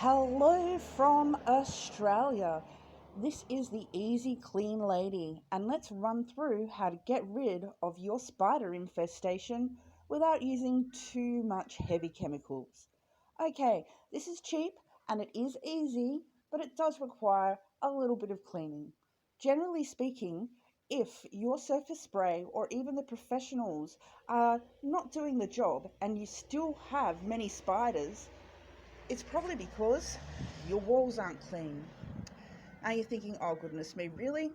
Hello from Australia. This is the Easy Clean Lady, and let's run through how to get rid of your spider infestation without using too much heavy chemicals. Okay, this is cheap and it is easy, but it does require a little bit of cleaning. Generally speaking, if your surface spray or even the professionals are not doing the job and you still have many spiders, it's probably because your walls aren't clean. Now you're thinking, oh goodness me, really?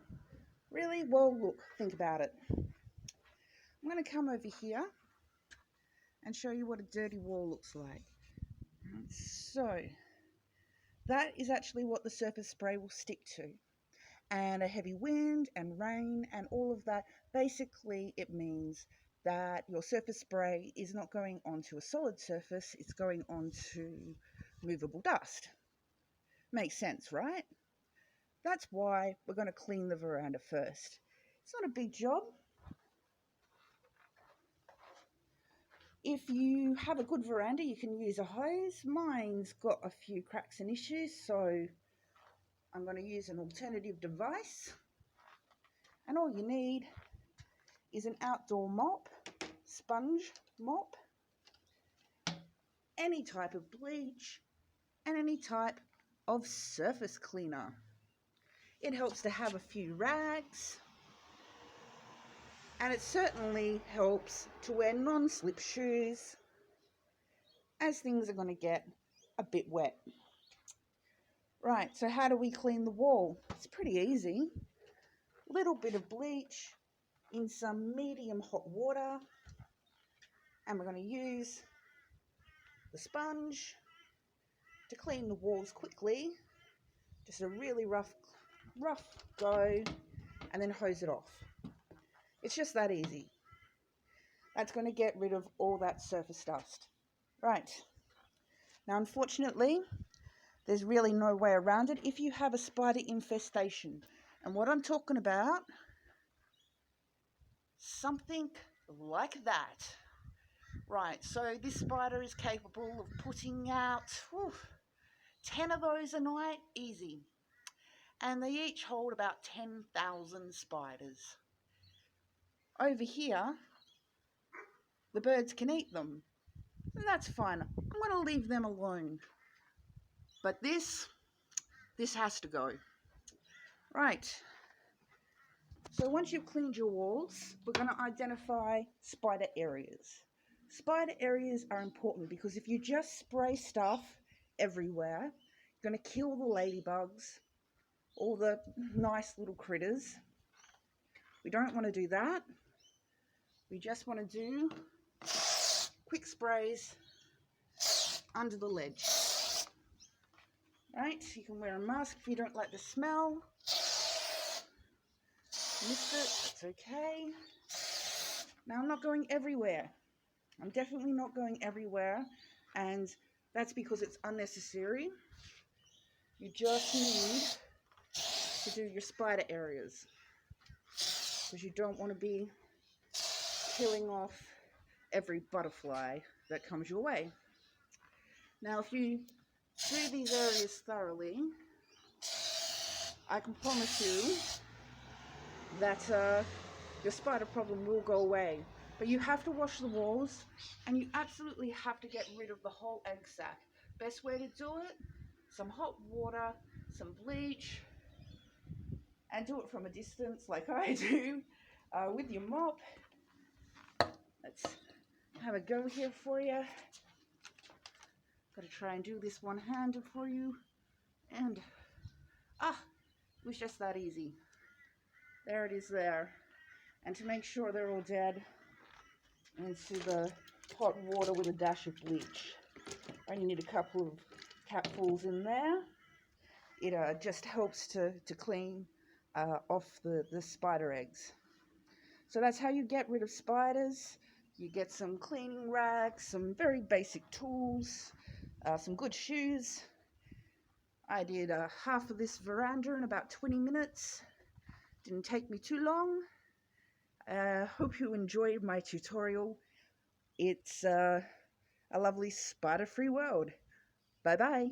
Really? Well, look, think about it. I'm going to come over here and show you what a dirty wall looks like. So, that is actually what the surface spray will stick to. And a heavy wind and rain and all of that, basically it means that your surface spray is not going onto a solid surface, it's going onto movable dust. Makes sense, right? That's why we're going to clean the veranda first. It's not a big job. If you have a good veranda, you can use a hose. Mine's got a few cracks and issues, so I'm going to use an alternative device. And all you need is an outdoor mop, sponge mop, any type of bleach, and any type of surface cleaner. It helps to have a few rags, and it certainly helps to wear non-slip shoes as things are going to get a bit wet. Right, so how do we clean the wall? It's pretty easy. Little bit of bleach in some medium hot water, and we're going to use the sponge to clean the walls quickly. Just a really rough go, and then hose it off. It's just that easy. That's going to get rid of all that surface dust. Right, now unfortunately there's really no way around it if you have a spider infestation. And what I'm talking about, something like that. Right, so this spider is capable of putting out 10 of those a night, easy. And they each hold about 10,000 spiders. Over here, the birds can eat them. So that's fine. I'm going to leave them alone. But this has to go. Right. So once you've cleaned your walls, we're going to identify spider areas. Spider areas are important because if you just spray stuff everywhere, you're going to kill the ladybugs, all the nice little critters. We don't want to do that. We just want to do quick sprays under the ledge. Right, you can wear a mask if you don't like the smell. Missed it, that's okay. Now I'm not going everywhere. I'm definitely not going everywhere, and that's because it's unnecessary. You just need to do your spider areas because you don't want to be killing off every butterfly that comes your way. Now if you do these areas thoroughly, I can promise you that your spider problem will go away. But you have to wash the walls, and you absolutely have to get rid of the whole egg sac. Best way to do it, some hot water, some bleach, and do it from a distance like I do with your mop. Let's have a go here for you. Got to try and do this one-handed for you. And, it was just that easy. There it is there. And to make sure they're all dead, into the hot water with a dash of bleach. Only need a couple of capfuls in there. It just helps to clean off the spider eggs. So that's how you get rid of spiders. You get some cleaning rags, some very basic tools, some good shoes. I did half of this veranda in about 20 minutes. Didn't take me too long. Hope you enjoyed my tutorial. It's a lovely spider-free world. Bye-bye.